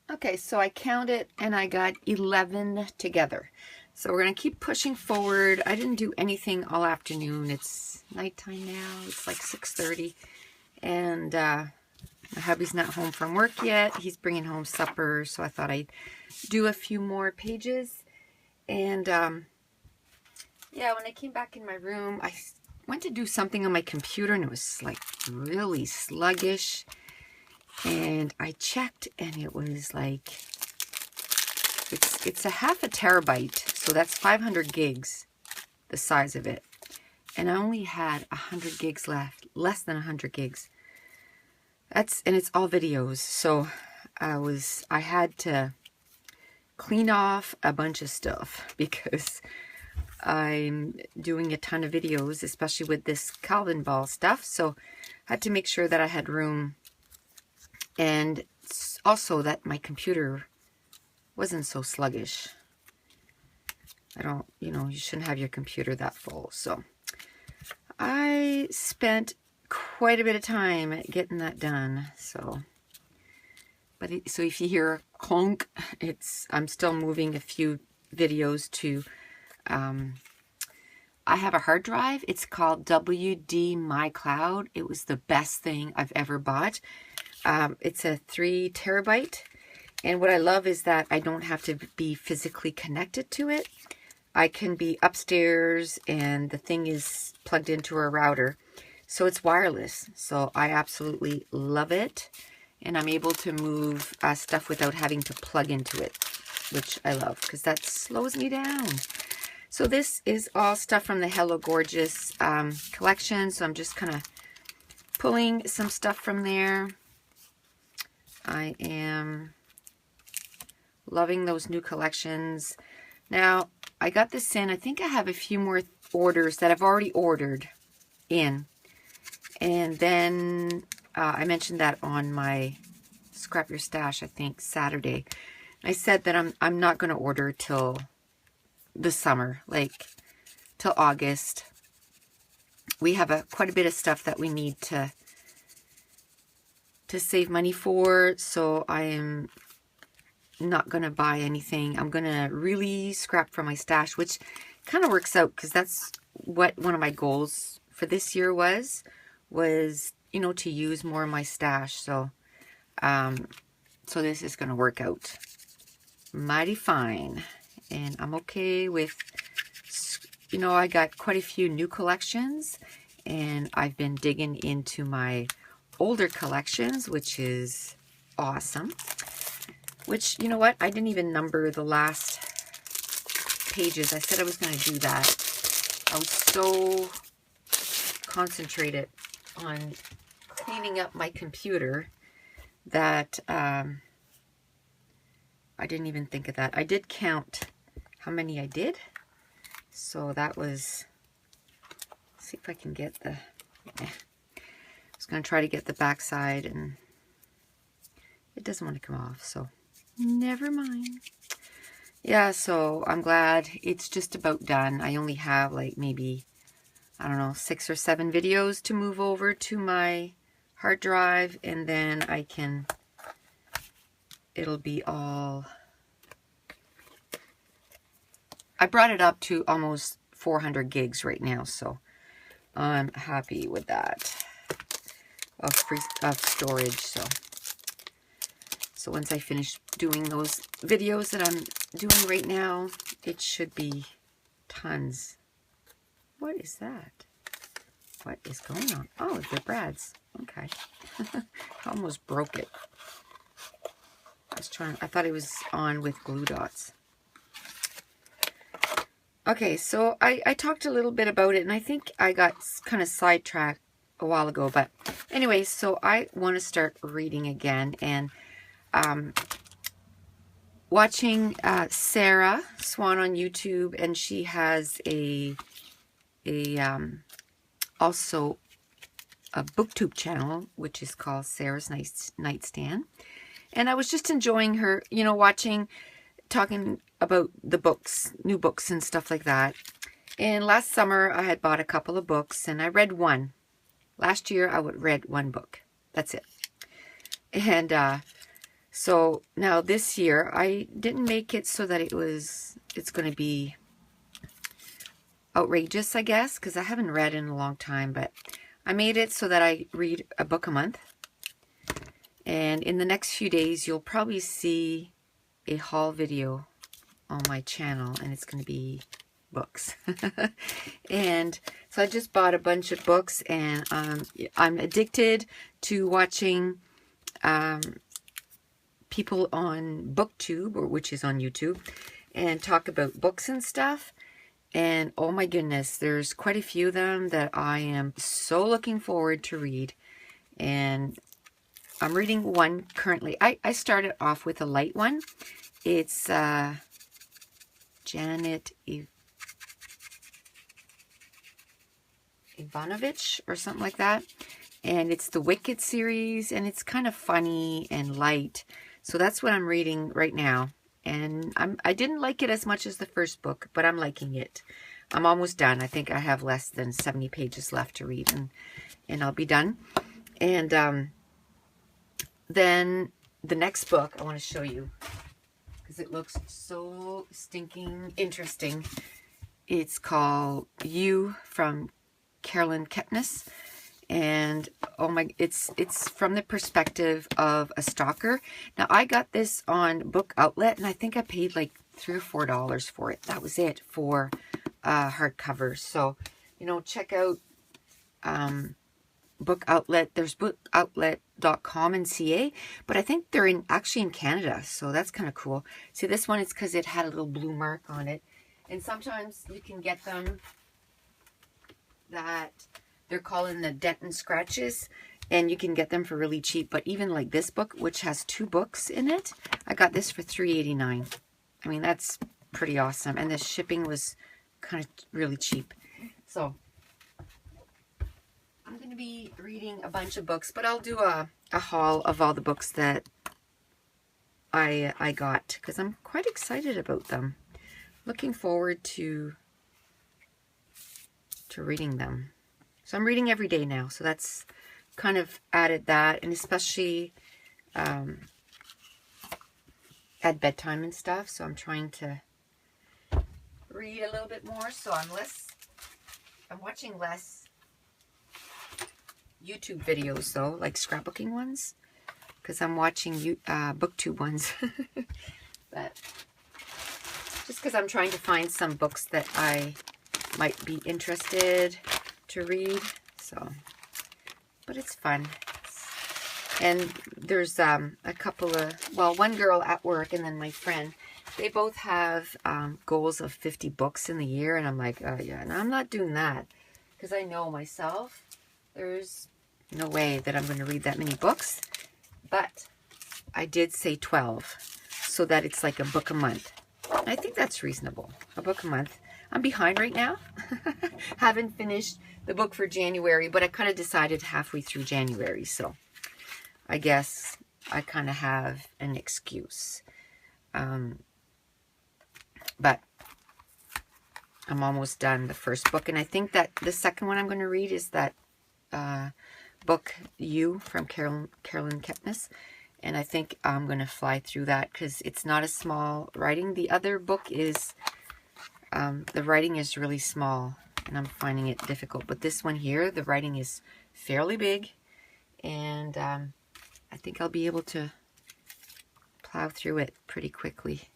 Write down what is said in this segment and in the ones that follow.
Okay, so I counted and I got 11 together. So we're going to keep pushing forward. I didn't do anything all afternoon. It's nighttime now. It's like 6:30. And my hubby's not home from work yet. He's bringing home supper. So I thought I'd do a few more pages. And yeah, when I came back in my room, I went to do something on my computer and it was like really sluggish. And I checked and it was like, it's a half a terabyte. So that's 500 gigs, the size of it. And I only had 100 gigs left, less than 100 gigs. And it's all videos. So I had to clean off a bunch of stuff because I'm doing a ton of videos, especially with this Calvinball stuff. So I had to make sure that I had room. And also that my computer wasn't so sluggish. You shouldn't have your computer that full. So I spent quite a bit of time getting that done. So if you hear clunk, I'm still moving a few videos to, I have a hard drive. It's called WD My Cloud. It was the best thing I've ever bought. It's a 3 terabyte. And what I love is that I don't have to be physically connected to it. I can be upstairs and the thing is plugged into a router. So it's wireless. So I absolutely love it. And I'm able to move stuff without having to plug into it, which I love because that slows me down. So this is all stuff from the Hello Gorgeous collection. So I'm just kind of pulling some stuff from there. I am loving those new collections. Now, I got this in. I think I have a few more orders that I've already ordered in. And then I mentioned that on my Scrap Your Stash, I think, Saturday. I said that I'm not going to order till the summer, like till August. We have quite a bit of stuff that we need to save money for, so I am not going to buy anything. I'm going to really scrap from my stash, which kind of works out because that's what one of my goals for this year was, to use more of my stash. So, so this is going to work out mighty fine. And I'm okay with, I got quite a few new collections and I've been digging into my older collections, which is awesome. Which, you know what? I didn't even number the last pages. I said I was going to do that. I was so concentrated on cleaning up my computer that I didn't even think of that. I did count how many I did. So that was, let's see if I can get the, I was going to try to get the back side and it doesn't want to come off. So never mind. Yeah, so I'm glad it's just about done. I only have like maybe, I don't know, 6 or 7 videos to move over to my hard drive, and then it'll be all, I brought it up to almost 400 gigs right now, so I'm happy with that of storage. So once I finish doing those videos that I'm doing right now, it should be tons. What is that? What is going on? Oh, they're Brad's. Okay. I almost broke it. I thought it was on with glue dots. Okay, so I talked a little bit about it, and I think I got kind of sidetracked a while ago. But anyway, so I want to start reading again, and watching Sarah Swan on YouTube, and she has also a booktube channel, which is called Sarah's Nightstand. And I was just enjoying her, talking about the books, new books and stuff like that. And last summer I had bought a couple of books and I read one. Last year I read one book. That's it. And So now this year, I didn't make it so that it's going to be outrageous, I guess, because I haven't read in a long time, but I made it so that I read a book a month. And in the next few days, you'll probably see a haul video on my channel, and it's going to be books. And so I just bought a bunch of books, and I'm addicted to watching people on BookTube, which is on YouTube, and talk about books and stuff. And oh my goodness, there's quite a few of them that I am so looking forward to read. And I'm reading one currently. I started off with a light one. It's Janet Ivanovich or something like that. And it's the Wicked series, and it's kind of funny and light. So that's what I'm reading right now. And I didn't like it as much as the first book, but I'm liking it. I'm almost done. I think I have less than 70 pages left to read, and I'll be done. And then the next book I want to show you, because it looks so stinking interesting. It's called You from Carolyn Kepnes. And oh my, it's from the perspective of a stalker. Now I got this on Book Outlet, and I think I paid like $3 or $4 for it. That was it for hardcover. So, you know, check out Book Outlet. There's bookoutlet.com and CA, but I think they're actually in Canada, so that's kind of cool. See, this one is because it had a little blue mark on it, and sometimes you can get them that they're calling the dent and scratches, and you can get them for really cheap. But even like this book, which has 2 books in it, I got this for $3.89. I mean, that's pretty awesome. And the shipping was kind of really cheap. So I'm going to be reading a bunch of books, but I'll do a haul of all the books that I got, because I'm quite excited about them. Looking forward to reading them. So I'm reading every day now, so that's kind of added that, and especially at bedtime and stuff. So I'm trying to read a little bit more. So I'm watching less YouTube videos though, like scrapbooking ones, because I'm watching BookTube ones. But just because I'm trying to find some books that I might be interested to read. So, but it's fun. And there's a couple of, well, one girl at work and then my friend, they both have goals of 50 books in the year, and I'm like, oh yeah, and I'm not doing that, because I know myself there's no way that I'm going to read that many books. But I did say 12, so that it's like a book a month. I think that's reasonable, a book a month. I'm behind right now. Haven't finished the book for January, but I kind of decided halfway through January, so I guess I kind of have an excuse. But I'm almost done the first book, and I think that the second one I'm going to read is that book, You from Carolyn Kepnes, and I think I'm going to fly through that because it's not a small writing. The other book is, the writing is really small, and I'm finding it difficult. But this one here, the writing is fairly big, and I think I'll be able to plow through it pretty quickly.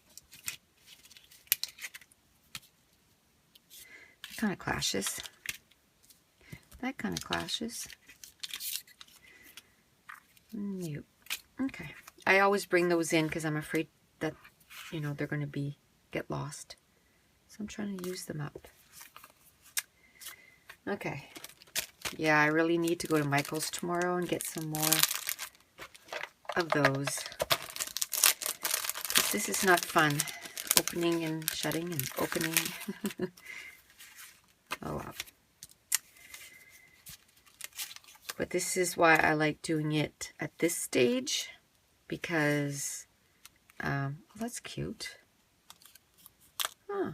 That kind of clashes. That kind of clashes. Nope. Okay. I always bring those in because I'm afraid that, you know, they're going to get lost. So I'm trying to use them up. Okay. Yeah, I really need to go to Michael's tomorrow and get some more of those. Because this is not fun. Opening and shutting and opening. Oh, wow. But this is why I like doing it at this stage, because, well, that's cute. Huh.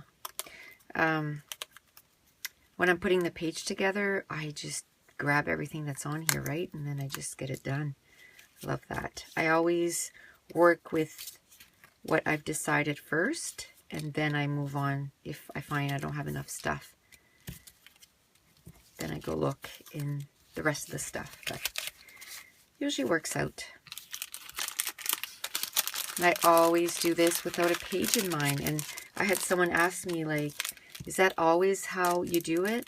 When I'm putting the page together, I just grab everything that's on here, right? And then I just get it done. Love that. I always work with what I've decided first, and then I move on. If I find I don't have enough stuff, then I go look in the rest of the stuff. But usually works out. And I always do this without a page in mind. And I had someone ask me, like, is that always how you do it?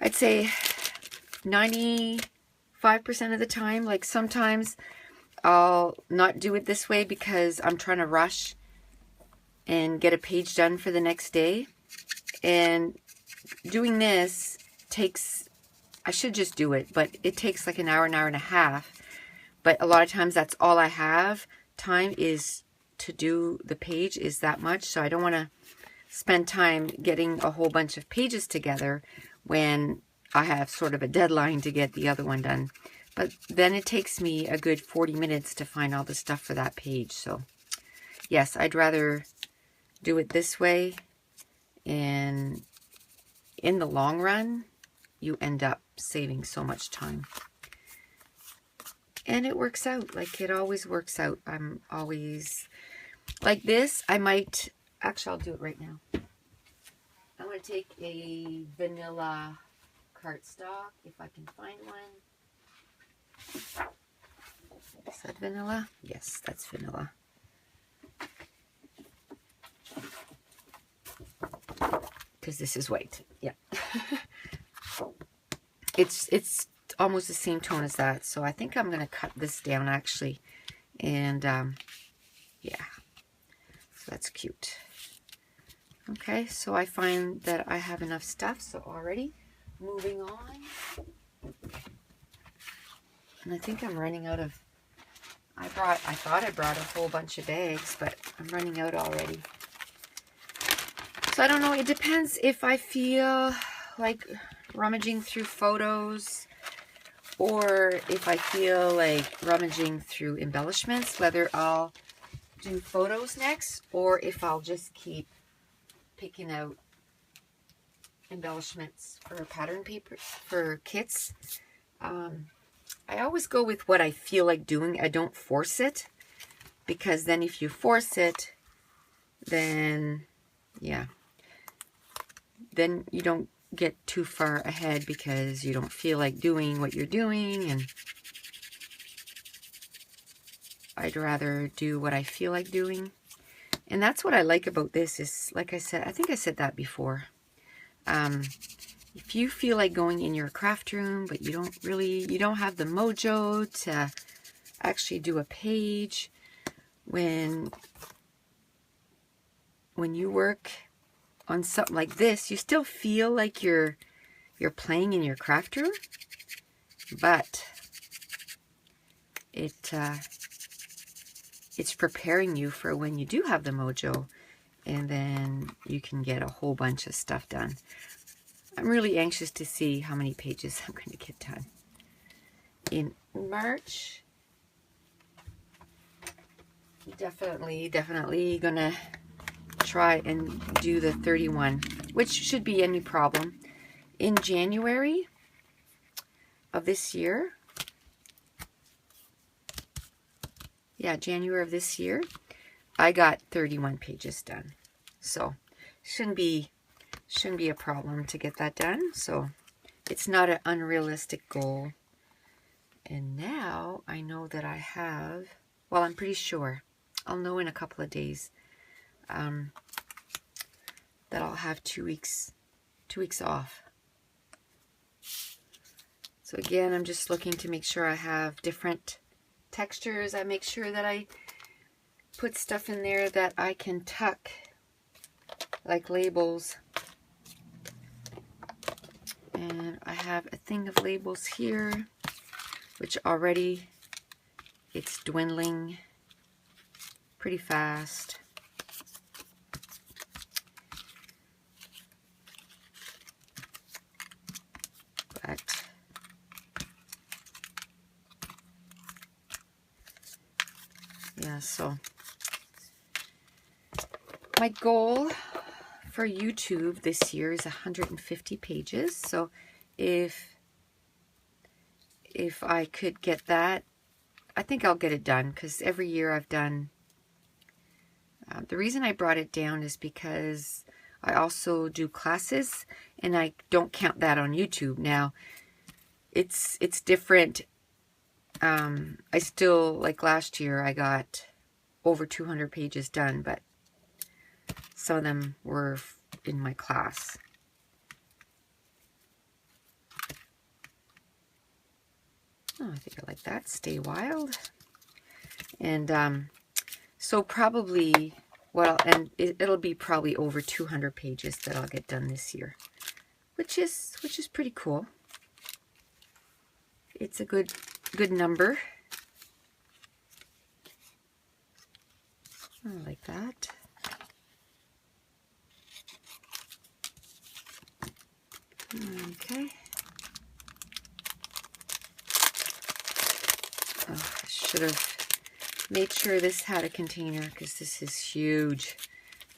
I'd say 95% of the time. Like, sometimes I'll not do it this way because I'm trying to rush and get a page done for the next day. And doing this takes, I should just do it, but it takes like an hour and a half. But a lot of times that's all I have. Time is to do the page is that much. So I don't want to spend time getting a whole bunch of pages together when I have sort of a deadline to get the other one done. But then it takes me a good 40 minutes to find all the stuff for that page. So yes, I'd rather do it this way. And in the long run, you end up saving so much time. And it works out. Like, it always works out. I'm always like this. I might, actually, I'll do it right now. I'm going to take a vanilla cardstock, if I can find one. Is that vanilla? Yes, that's vanilla. Because this is white. Yeah. It's almost the same tone as that. So I think I'm going to cut this down, actually. And, yeah. So that's cute. Okay, so I find that I have enough stuff. So already moving on. And I think I'm running out of, I thought I brought a whole bunch of bags, but I'm running out already. So I don't know, it depends if I feel like rummaging through photos or if I feel like rummaging through embellishments, whether I'll do photos next or if I'll just keep picking out embellishments for pattern paper, for kits. I always go with what I feel like doing. I don't force it, because then if you force it, then, yeah, then you don't get too far ahead because you don't feel like doing what you're doing. And I'd rather do what I feel like doing. And that's what I like about this is, like I said, I think I said that before. If you feel like going in your craft room, but you don't have the mojo to actually do a page, when you work on something like this, you still feel like you're playing in your craft room, but it's preparing you for when you do have the mojo, and then you can get a whole bunch of stuff done. I'm really anxious to see how many pages I'm going to get done. In March, definitely going to try and do the 31, which should be any problem. In January of this year, yeah, January of this year, I got 31 pages done. So shouldn't be a problem to get that done. So it's not an unrealistic goal. And now I know that I have, well, I'm pretty sure, I'll know in a couple of days, that I'll have 2 weeks off. So again, I'm just looking to make sure I have different textures. I make sure that I put stuff in there that I can tuck, like labels. And I have a thing of labels here, which already it's dwindling pretty fast. But yeah, so my goal for YouTube this year is 150 pages. So if I could get that I think I'll get it done because every year I've done. The reason I brought it down is because I also do classes and I don't count that on YouTube. Now, it's different. I still, like last year, I got over 200 pages done, but some of them were in my class. Oh, I think I like that. Stay Wild. And so probably, well, and it'll be probably over 200 pages that I'll get done this year, which is pretty cool. It's a good number. I like that. Okay. Oh, I should have made sure this had a container because this is huge.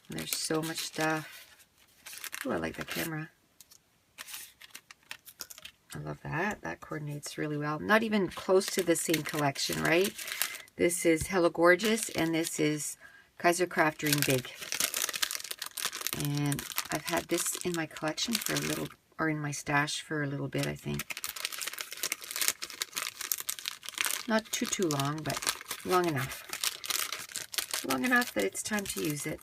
And there's so much stuff. Oh, I like that camera. I love that. That coordinates really well. Not even close to the same collection, right? This is Hello Gorgeous, and this is Kaiser Craft Dream Big. And I've had this in my collection for a little, or in my stash for a little bit, I think. Not too long, but long enough. Long enough that it's time to use it.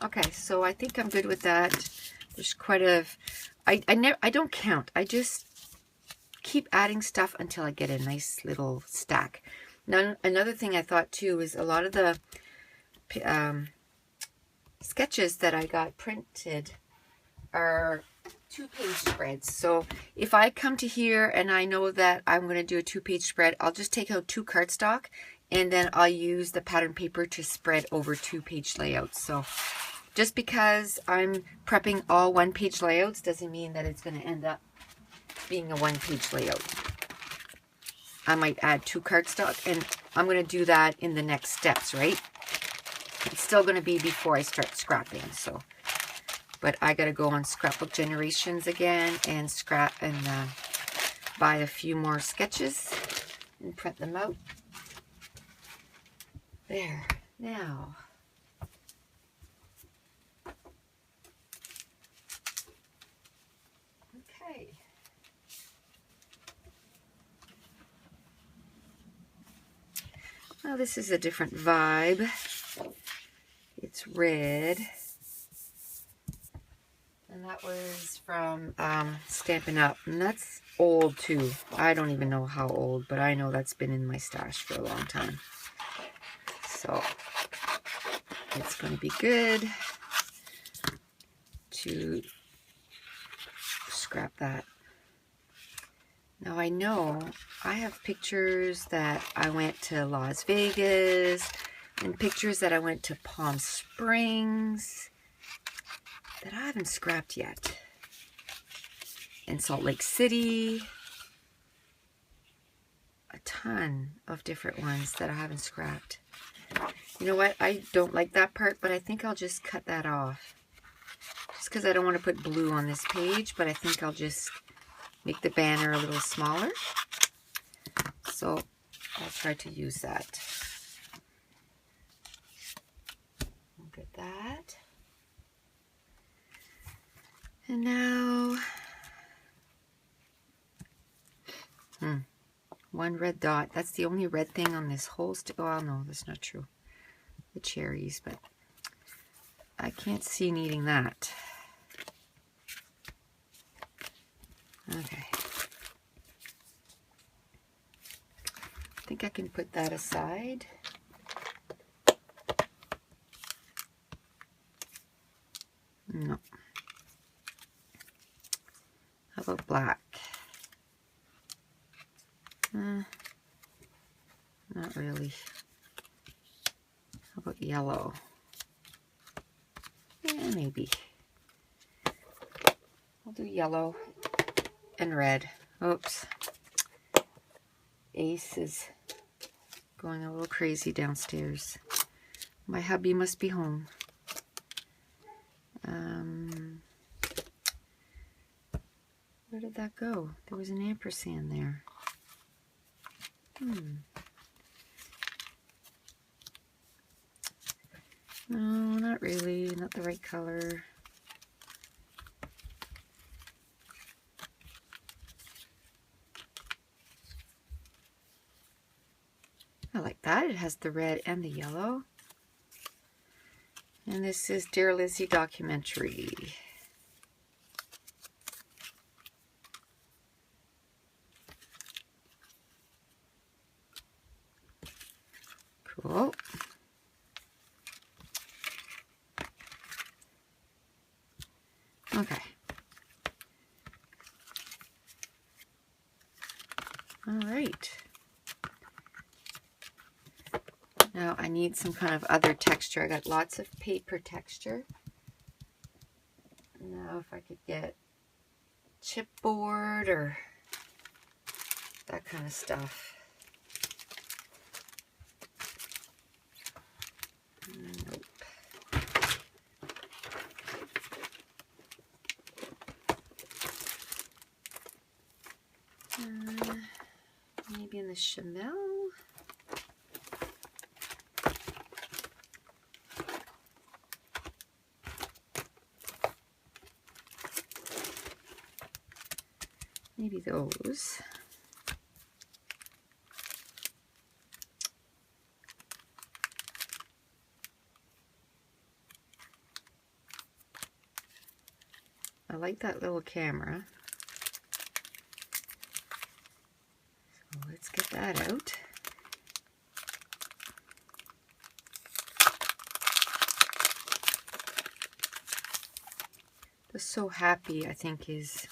Okay, so I think I'm good with that. There's quite a... I don't count. I just keep adding stuff until I get a nice little stack. Now, another thing I thought too is a lot of the sketches that I got printed are 2-page spreads. So if I come to here and I know that I'm going to do a 2-page spread, I'll just take out 2 cardstock and then I'll use the pattern paper to spread over 2-page layouts. So just because I'm prepping all 1-page layouts doesn't mean that it's going to end up being a 1-page layout. I might add 2 cardstock, and I'm going to do that in the next steps, right? It's still going to be before I start scrapping, so. But I got to go on Scrapbook Generations again and scrap and buy a few more sketches and print them out. There. Now. Okay. Well, this is a different vibe. It's red. And that was from Stampin' Up. And that's old too. I don't even know how old, but I know that's been in my stash for a long time. So it's going to be good to scrap that. Now I know I have pictures that I went to Las Vegas and pictures that I went to Palm Springs that I haven't scrapped yet. In Salt Lake City, a ton of different ones that I haven't scrapped. You know what? I don't like that part, but I think I'll just cut that off. Just because I don't want to put blue on this page, but I think I'll just make the banner a little smaller. So I'll try to use that. Look at that. And now, one red dot. That's the only red thing on this whole oh, no, that's not true. The cherries, but I can't see needing that. Okay. I think I can put that aside. No. How about black? Not really. How about yellow? Yeah, maybe. I'll do yellow and red. Oops. Ace is going a little crazy downstairs. My hubby must be home. Where did that go? There was an ampersand there. No, not really, not the right color. I like that. It has the red and the yellow. And this is Dear Lizzie documentary. Cool. Okay. All right. Now I need some kind of other texture. I got lots of paper texture. Now if I could get chipboard or that kind of stuff. Nope. Maybe in the Chamel. Maybe those. I like that little camera. So let's get that out. The So Happy, I think, is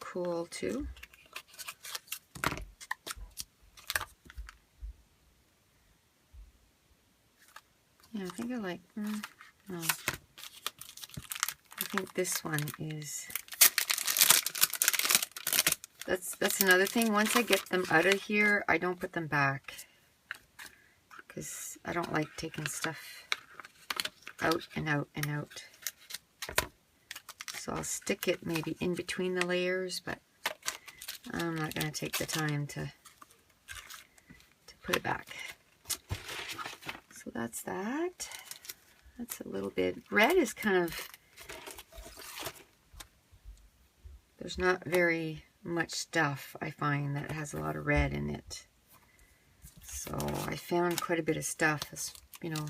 cool too. Yeah, I think I like, no. I think this one is, that's another thing. Once I get them out of here, I don't put them back because I don't like taking stuff out and out and out. So I'll stick it maybe in between the layers, but I'm not going to take the time to put it back. So that's that. That's a little bit, red is kind of, there's not very much stuff I find that has a lot of red in it. So I found quite a bit of stuff, you know.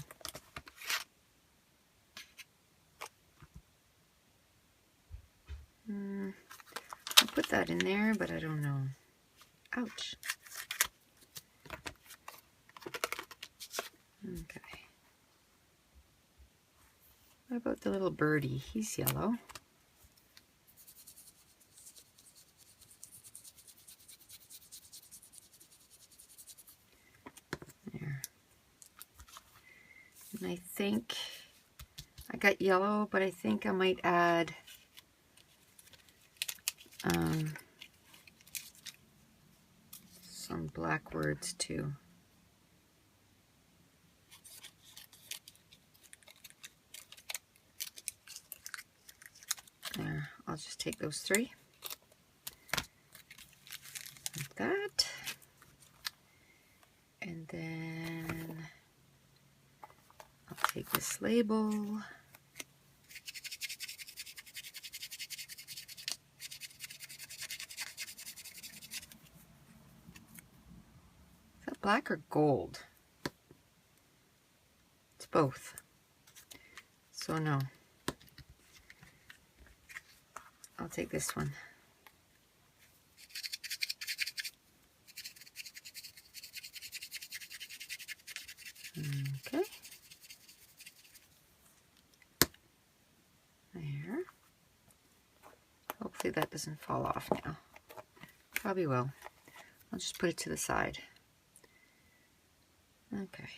I'll put that in there, but I don't know. Ouch. Okay. What about the little birdie? He's yellow. There. And I think I got yellow, but I think I might add some black words too. There, I'll just take those three. Like that. And then I'll take this label. Is that black or gold? It's both. So no. I'll take this one. Okay. There. Hopefully that doesn't fall off now. Probably will. I'll just put it to the side. Okay.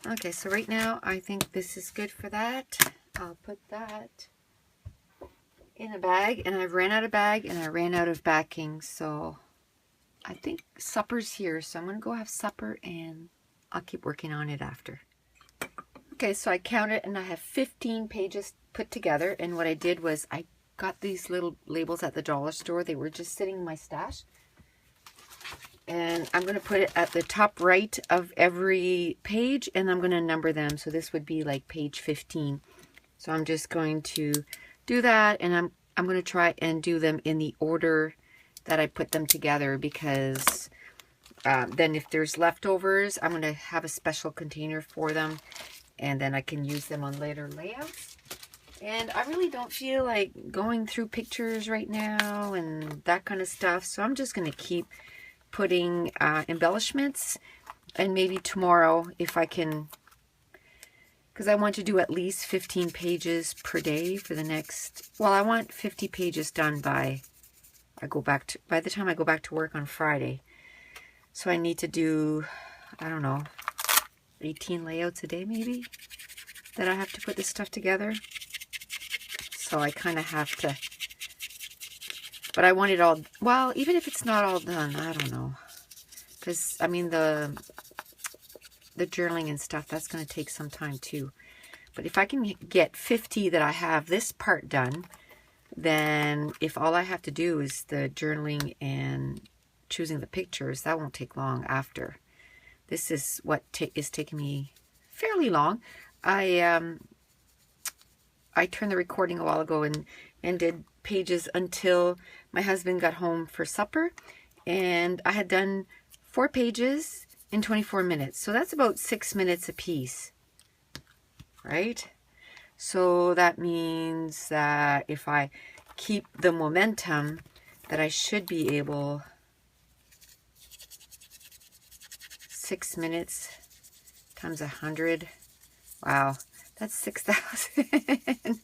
Okay, so right now I think this is good for that. I'll put that in a bag, and I ran out of bag and I ran out of backing, so I think supper's here, so I'm gonna go have supper and I'll keep working on it after. Okay, so I counted and I have 15 pages put together, and what I did was I got these little labels at the dollar store. They were just sitting in my stash. And I'm going to put it at the top right of every page, and I'm going to number them. So this would be like page 15. So I'm just going to do that, and I'm going to try and do them in the order that I put them together, because then if there's leftovers, I'm going to have a special container for them, and then I can use them on later layouts. And I really don't feel like going through pictures right now and that kind of stuff, so I'm just going to keep putting embellishments, and maybe tomorrow if I can, because I want to do at least 15 pages per day for the next, well, I want 50 pages done by the time I go back to work on Friday. So I need to do, I don't know, 18 layouts a day maybe, that I have to put this stuff together. So I kind of have to, but I want it all, well, even if it's not all done, I don't know. Because, I mean, the journaling and stuff, that's going to take some time too. But if I can get 50 that I have this part done, then if all I have to do is the journaling and choosing the pictures, that won't take long after. This is what is taking me fairly long. I turned the recording a while ago and did pages until my husband got home for supper, and I had done 4 pages in 24 minutes. So that's about 6 minutes a piece, right? So that means that if I keep the momentum, that I should be able, 6 minutes times 100. Wow, that's 6,000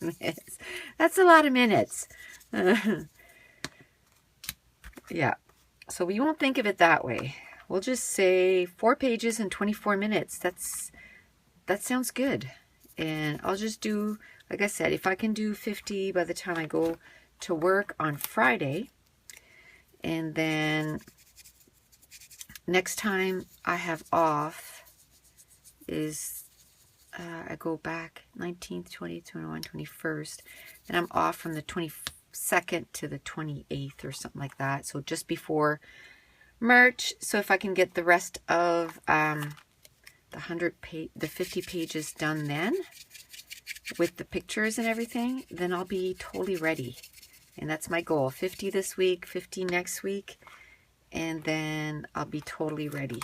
minutes. That's a lot of minutes. Yeah, so we won't think of it that way. We'll just say 4 pages in 24 minutes. That sounds good. And I'll just do, like I said, if I can do 50 by the time I go to work on Friday, and then next time I have off is I go back 19th, 20th, 21, 21st, and I'm off from the 22nd to the 28th or something like that. So just before March. So if I can get the rest of the 50 pages done then with the pictures and everything, then I'll be totally ready. And that's my goal. 50 this week, 50 next week, and then I'll be totally ready.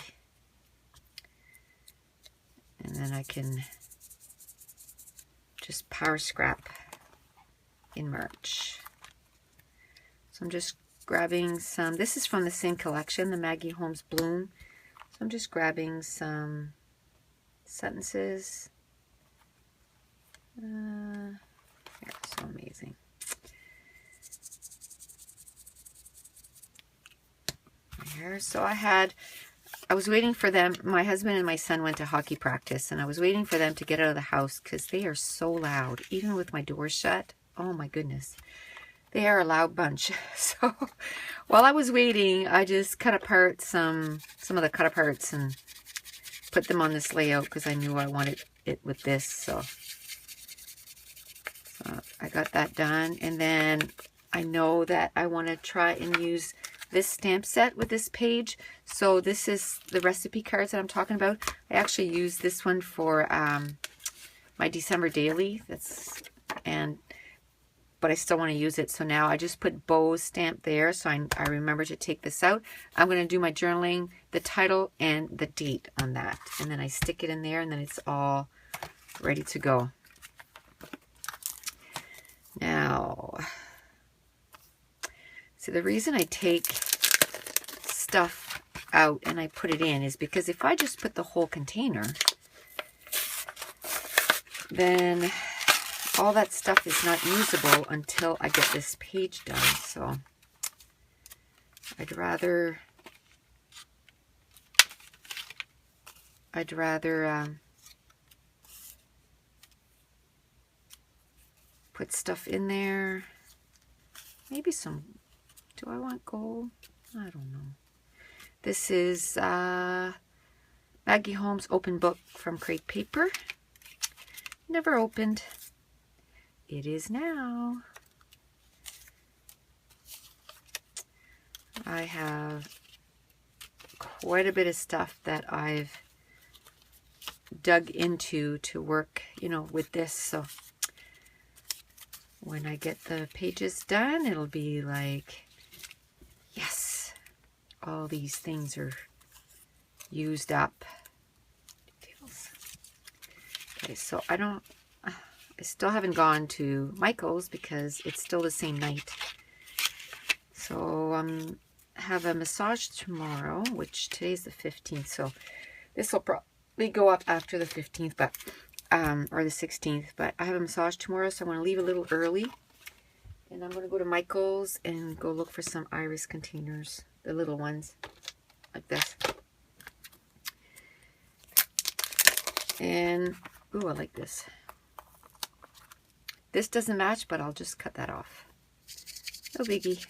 And then I can just power scrap in March. So I'm just grabbing some, this is from the same collection, the Maggie Holmes Bloom. So I'm just grabbing some sentences. They're so amazing. Here, so I was waiting for them. My husband and my son went to hockey practice, and I was waiting for them to get out of the house because they are so loud, even with my doors shut. Oh my goodness. They are a loud bunch. So while I was waiting, I just cut apart some of the cut aparts and put them on this layout because I knew I wanted it with this. So I got that done. And then I know that I want to try and use this stamp set with this page. So this is the recipe cards that I'm talking about. I actually used this one for my December daily. But I still want to use it. So now I just put Bo's stamp there. So I remember to take this out. I'm going to do my journaling, the title, and the date on that. And then I stick it in there, and then it's all ready to go. Now, so the reason I take stuff out and I put it in is because if I just put the whole container, then all that stuff is not usable until I get this page done. So I'd rather put stuff in there. Maybe some, do I want gold? I don't know. This is Maggie Holmes Open Book from Crate Paper. Never opened. It is now. I have quite a bit of stuff that I've dug into to work, you know, with this. So when I get the pages done, it'll be like, yes, all these things are used up. Okay, so I still haven't gone to Michael's because it's still the same night. So have a massage tomorrow, which today's the 15th. So this will probably go up after the 15th, but or the 16th. But I have a massage tomorrow, so I want to leave a little early. And I'm going to go to Michael's and go look for some iris containers, the little ones, like this. And, ooh, I like this. This doesn't match, but I'll just cut that off. No biggie.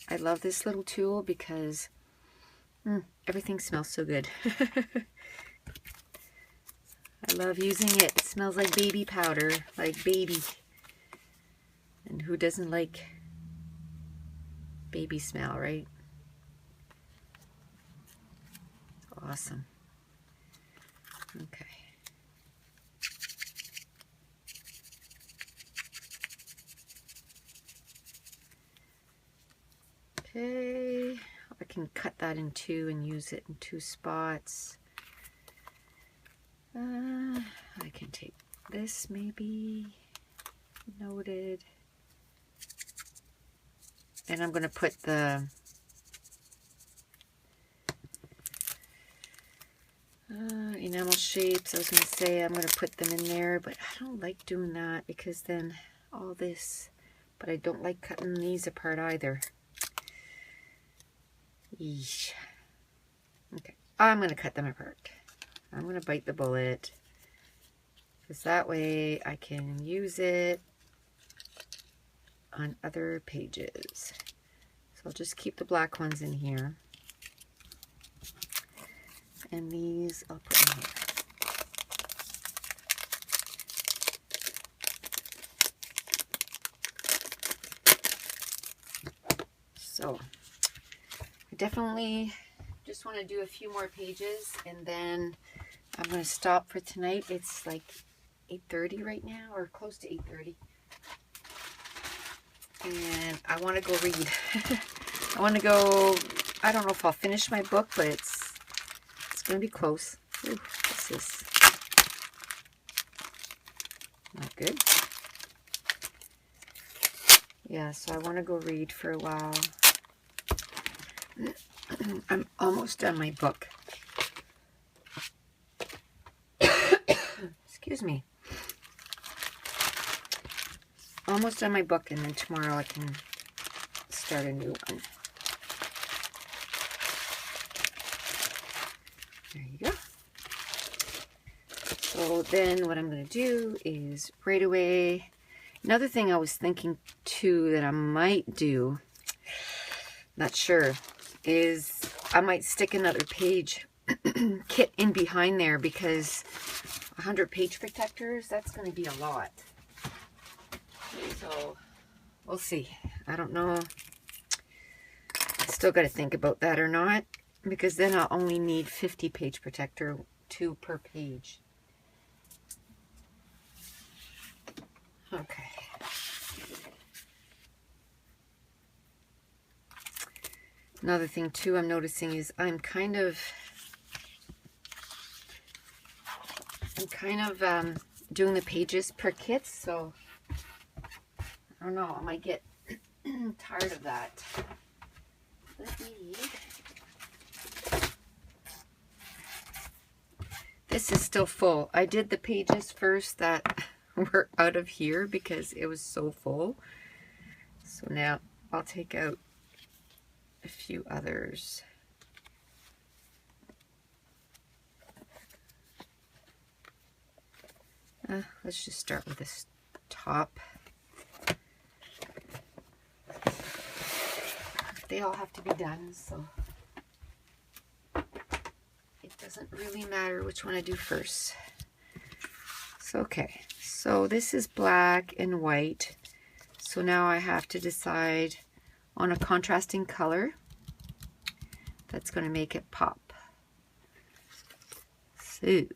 I love this little tool because everything smells so good. I love using it. It smells like baby powder, like baby. And who doesn't like baby smell, right? Awesome. Okay. Okay, I can cut that in two and use it in two spots. I can take this maybe, noted. And I'm going to put the enamel shapes. I was going to say I'm going to put them in there, but I don't like doing that because then all this, but I don't like cutting these apart either. Yeesh. Okay, I'm going to cut them apart. I'm going to bite the bullet because that way I can use it on other pages. So I'll just keep the black ones in here. And these I'll put in here. So I definitely just want to do a few more pages and then I'm going to stop for tonight. It's like 8:30 right now, or close to 8:30. And I want to go read. I want to go, I don't know if I'll finish my book, but it's going to be close. Ooh, this is not good. Yeah, so I want to go read for a while. I'm almost done my book. Excuse me. Almost done my book, and then tomorrow I can start a new one. There you go. So then what I'm going to do is right away, another thing I was thinking too that I might do, not sure, is I might stick another page kit in behind there because 100 page protectors, that's going to be a lot. So we'll see. I don't know. I still got to think about that or not, because then I'll only need 50 page protector, 2 per page. Okay. Another thing too I'm noticing is I'm kind of doing the pages per kit, so I don't know, I might get tired of that. This is still full. I did the pages first that were out of here because it was so full. So now I'll take out a few others. Let's just start with this top. They all have to be done, so it doesn't really matter which one I do first. So, okay, so this is black and white. So now I have to decide on a contrasting color that's going to make it pop. So kind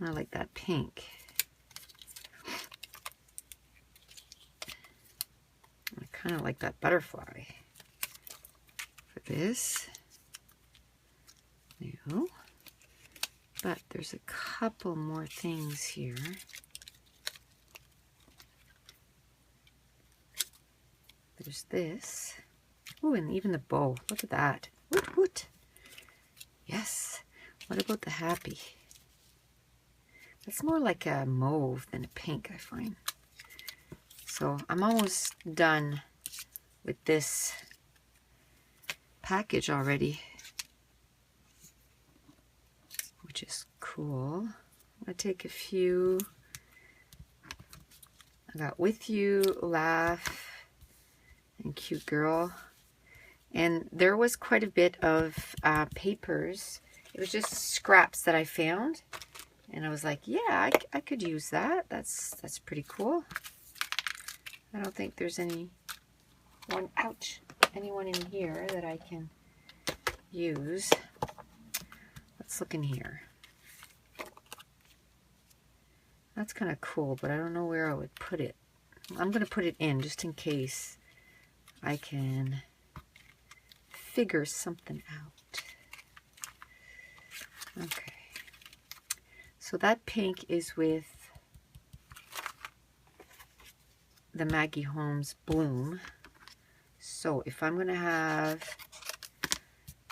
of like that pink. I kind of like that butterfly for this. There you go. But there's a couple more things here. There's this. Oh, and even the bow. Look at that. Woot woot. Yes. What about the happy? It's more like a mauve than a pink, I find. So I'm almost done with this package already, which is cool. I take a few. I got With You, Laugh, and Cute Girl. And there was quite a bit of papers. It was just scraps that I found. And I was like, yeah, I could use that. That's pretty cool. I don't think there's anyone in here that I can use. Let's look in here. That's kind of cool, but I don't know where I would put it. I'm going to put it in just in case I can figure something out. Okay. So that pink is with the Maggie Holmes Bloom. So if I'm going to have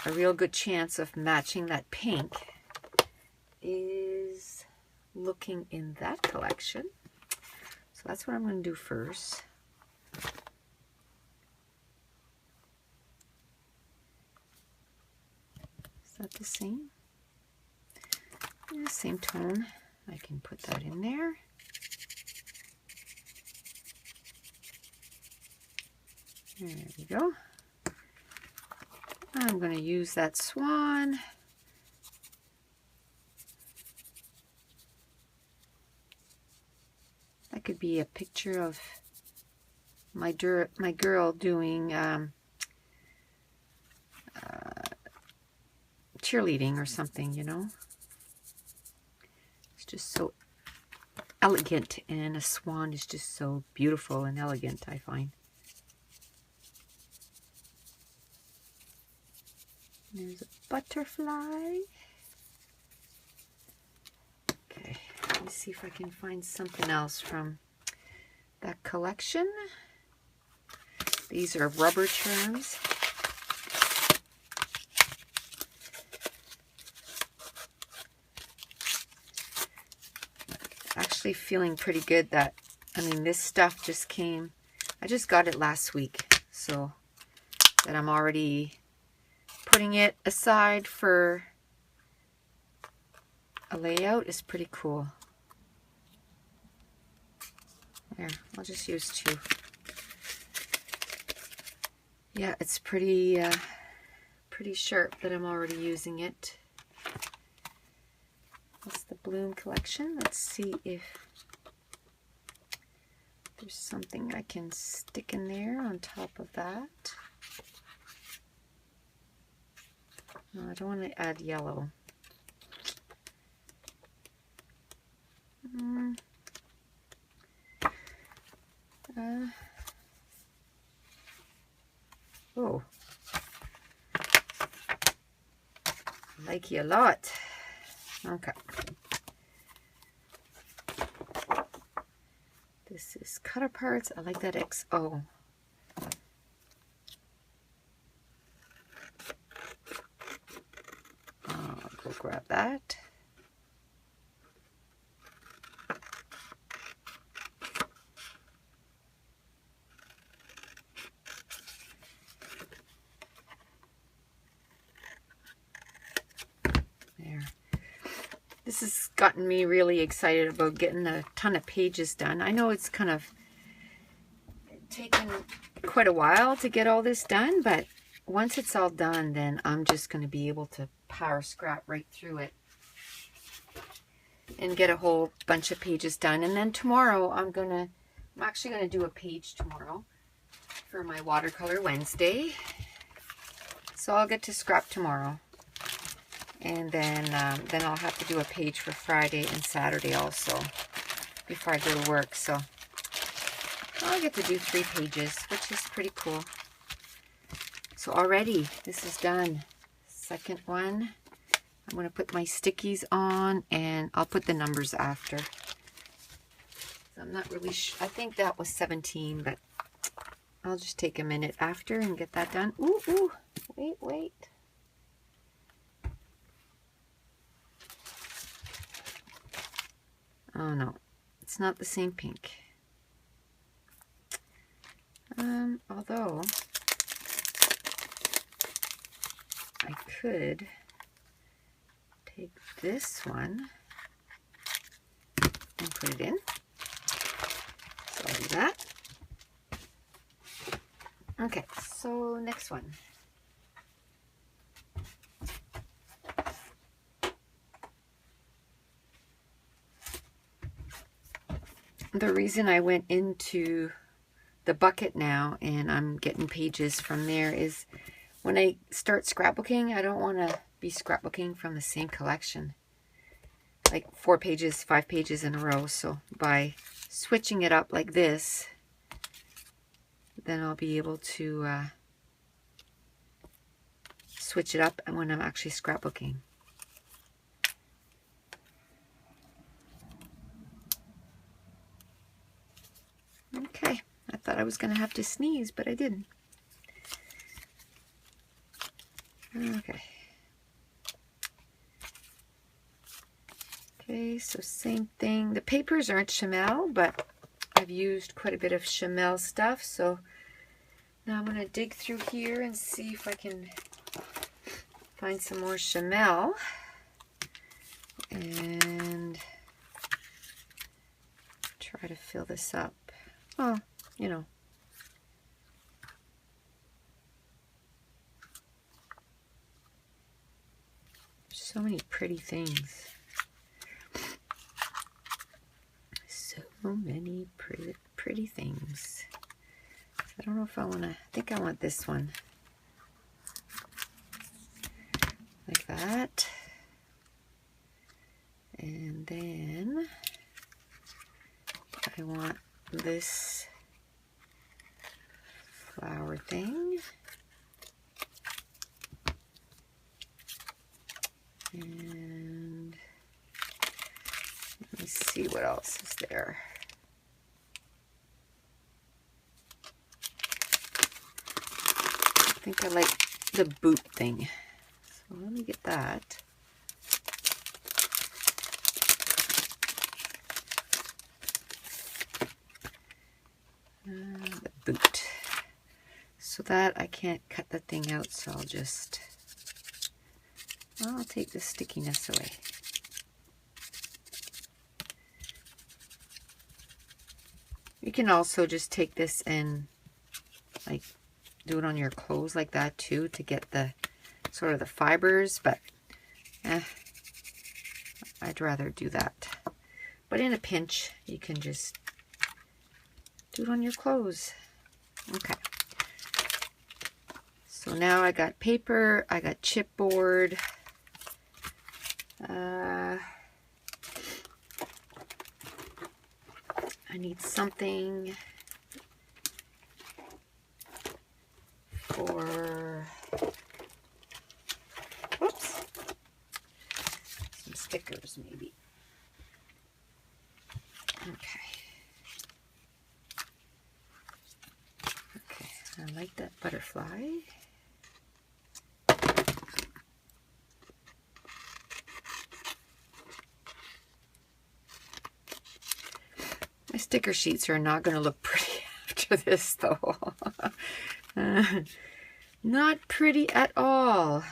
a real good chance of matching that pink, is looking in that collection. So that's what I'm going to do first. Is that the same? Yeah, same tone. I can put that in there. There we go. I'm going to use that swan. That could be a picture of my girl doing cheerleading or something, you know. It's just so elegant, and a swan is just so beautiful and elegant, I find. There's a butterfly. Okay, let me see if I can find something else from that collection. These are rubber charms. Actually feeling pretty good that, I mean, this stuff just came, I just got it last week, so that I'm already putting it aside for a layout is pretty cool. There, I'll just use two. Yeah, it's pretty sharp that I'm already using it. That's the Bloom collection. Let's see if there's something I can stick in there on top of that. No, I don't want to add yellow. Oh, I like you a lot. Okay. This is cut aparts. I like that XO. I'll go grab that. This has gotten me really excited about getting a ton of pages done. I know it's kind of taken quite a while to get all this done, but once it's all done, then I'm just going to be able to power scrap right through it and get a whole bunch of pages done. And then tomorrow I'm actually gonna do a page tomorrow for my watercolor Wednesday. So I'll get to scrap tomorrow. And then I'll have to do a page for Friday and Saturday also before I go to work. So I'll get to do 3 pages, which is pretty cool. So already this is done. Second one. I'm going to put my stickies on and I'll put the numbers after. So I'm not really sure. I think that was 17, but I'll just take a minute after and get that done. Ooh, ooh, wait. Oh no, it's not the same pink. Although I could take this one and put it in. So I'll do that. Okay, so next one. The reason I went into the bucket now and I'm getting pages from there is when I start scrapbooking, I don't want to be scrapbooking from the same collection. Like 4 pages, 5 pages in a row. So by switching it up like this, then I'll be able to switch it up when I'm actually scrapbooking. Okay, I thought I was going to have to sneeze, but I didn't. Okay. Okay, so same thing. The papers aren't Chamel, but I've used quite a bit of Chamel stuff, so now I'm going to dig through here and see if I can find some more Chamel. And try to fill this up. Well, you know. So many pretty things. So many pretty things. I don't know if I want to, I think I want this one. Like that. And then I want this flower thing. And let me see what else is there. I think I like the boot thing. So let me get that. The boot. So that I can't cut the thing out, so I'll take the stickiness away. You can also just take this and like do it on your clothes like that too to get the sort of the fibers, but I'd rather do that. But in a pinch, you can just do it on your clothes. Okay. So now I got paper, I got chipboard. I need something for, whoops, some stickers maybe. Okay. Okay, I like that butterfly. My sticker sheets are not going to look pretty after this, though. Not pretty at all.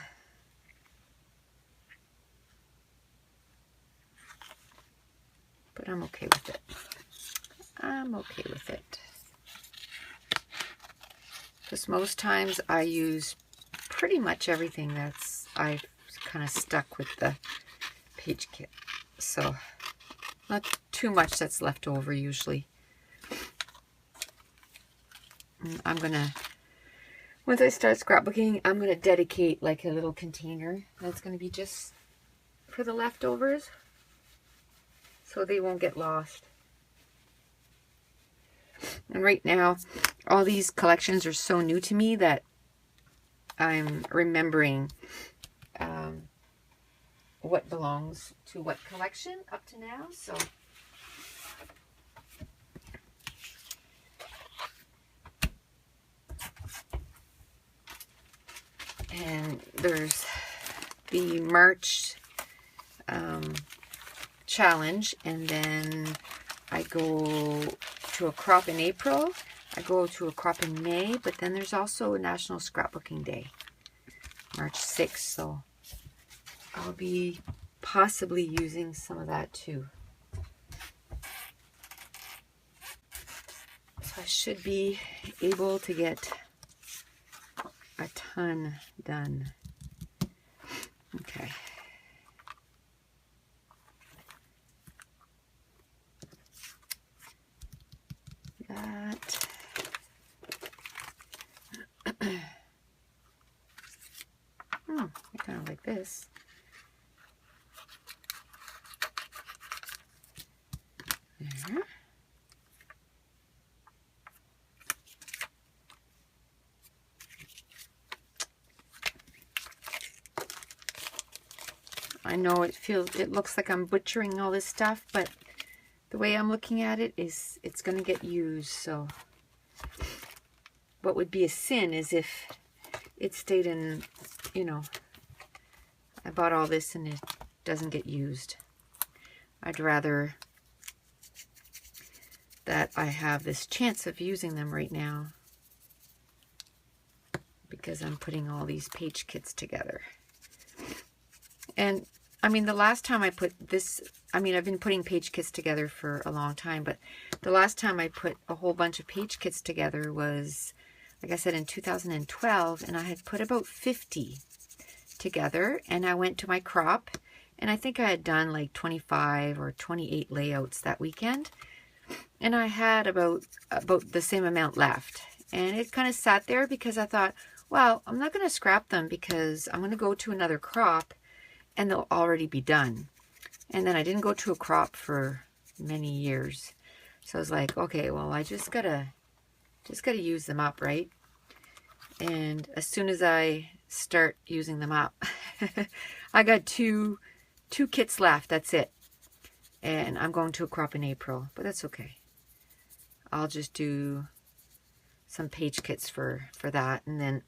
But I'm okay with it. I'm okay with it. Because most times I use pretty much everything that's I've kind of stuck with the page kit. So not too much that's left over usually. I'm gonna, once I start scrapbooking, I'm gonna dedicate like a little container that's gonna be just for the leftovers, so they won't get lost. And right now, all these collections are so new to me that I'm remembering what belongs to what collection up to now. So and there's the March challenge, and then I go to a crop in April, I go to a crop in May, but then there's also a National Scrapbooking Day, March 6th, so I'll be possibly using some of that too. So I should be able to get a ton done. Okay. That. I kind of like this. There. I know it looks like I'm butchering all this stuff, but the way I'm looking at it is it's going to get used. So what would be a sin is if it stayed in, you know, I bought all this and it doesn't get used. I'd rather that I have this chance of using them right now because I'm putting all these page kits together. And I mean, the last time I put this, I mean, I've been putting page kits together for a long time, but the last time I put a whole bunch of page kits together was, like I said, in 2012, and I had put about 50 together, and I went to my crop, and I think I had done like 25 or 28 layouts that weekend, and I had about the same amount left, and it kind of sat there because I thought, well, I'm not going to scrap them because I'm going to go to another crop, and they'll already be done. And then I didn't go to a crop for many years. So I was like, okay, well, I just gotta use them up, right? And as soon as I start using them up, I got two kits left, that's it. And I'm going to a crop in April, but that's okay. I'll just do some page kits for that, and then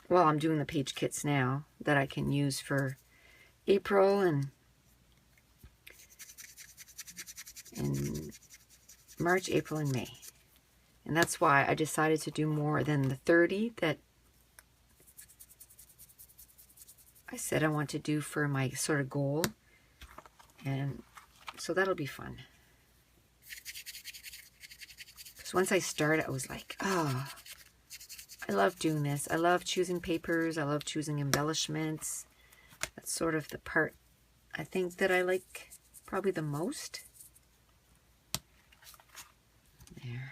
well, I'm doing the page kits now that I can use for April and March, April, and May. And that's why I decided to do more than the 30 that I said I want to do for my sort of goal. And so that'll be fun. Because once I started, I was like, oh, I love doing this. I love choosing papers. I love choosing embellishments. That's sort of the part I think that I like probably the most. There.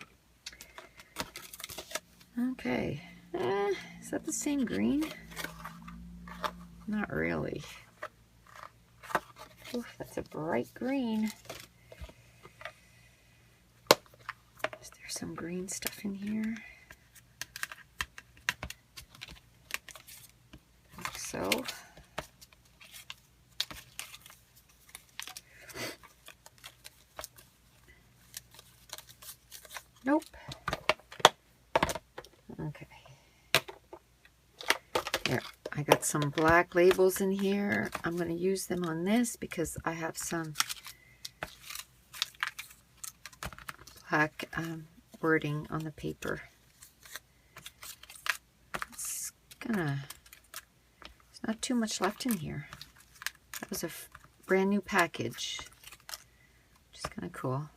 Okay. Is that the same green? Not really. Oof, that's a bright green. Is there some green stuff in here? So nope. Okay. There, I got some black labels in here. I'm going to use them on this because I have some black wording on the paper. There's not too much left in here. That was a brand new package. Which is kind of cool.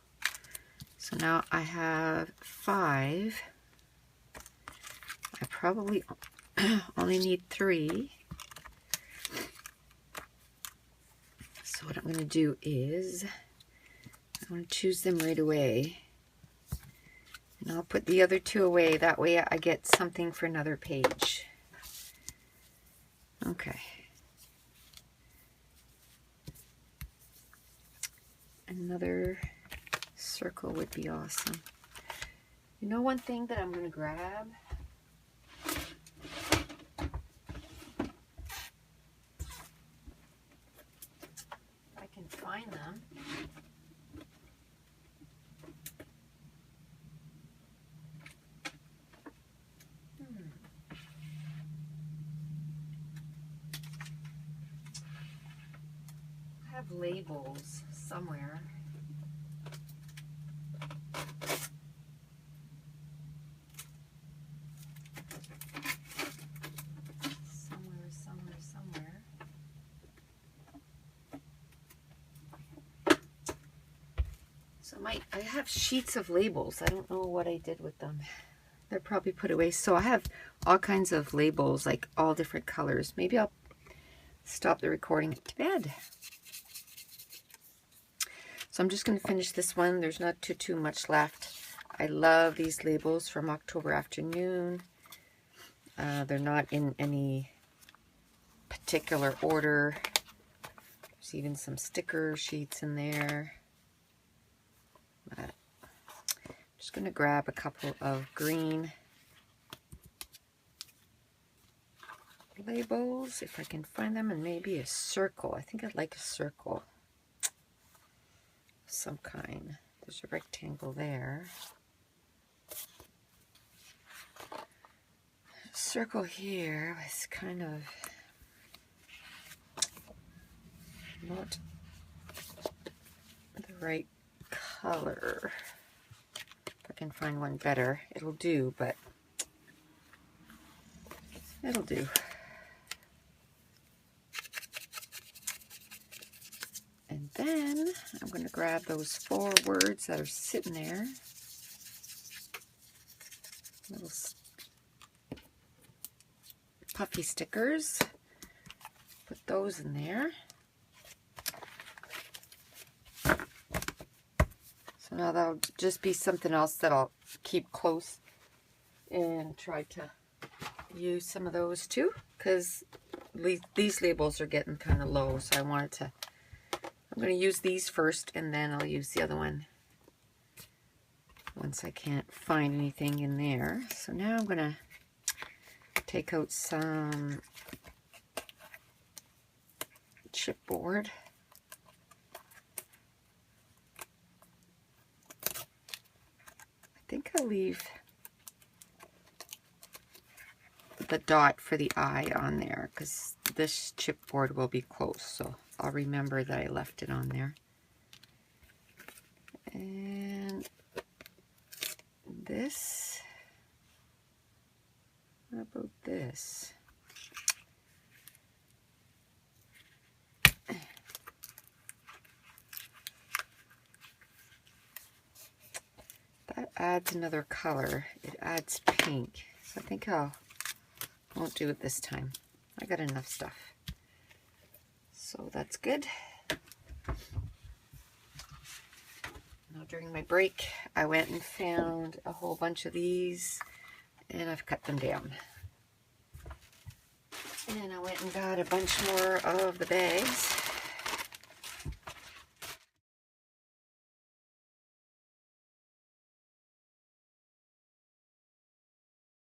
So now I have 5. I probably only need 3. I'm going to do is I want to choose them right away. And I'll put the other two away. That way I get something for another page. Okay. Another circle would be awesome. You know, one thing that I'm going to grab? If I can find them. I have labels somewhere. Somewhere. So I have sheets of labels. I don't know what I did with them. They're probably put away. So I have all kinds of labels, like all different colors. Maybe I'll stop the recording to bed. So I'm just going to finish this one. There's not too much left. I love these labels from October Afternoon. They're not in any particular order. There's even some sticker sheets in there. But I'm just going to grab a couple of green labels, if I can find them, and maybe a circle. I think I'd like a circle of some kind. There's a rectangle there. A circle here was kind of not the right color. If I can find one better, it'll do, but it'll do. And then I'm going to grab those 4 words that are sitting there. Little puffy stickers. Put those in there. So now that'll just be something else that I'll keep close and try to use some of those too, because these labels are getting kind of low, so I wanted to, I'm going to use these first and then I'll use the other one once I can't find anything in there. So now I'm going to take out some chipboard. I think I'll leave the dot for the eye on there because this chipboard will be close, so I'll remember that I left it on there. And this, how about this? That adds another color. It adds pink. So I think I won't do it this time. I got enough stuff. So that's good. Now during my break, I went and found a whole bunch of these and I've cut them down. And I went and got a bunch more of the bags.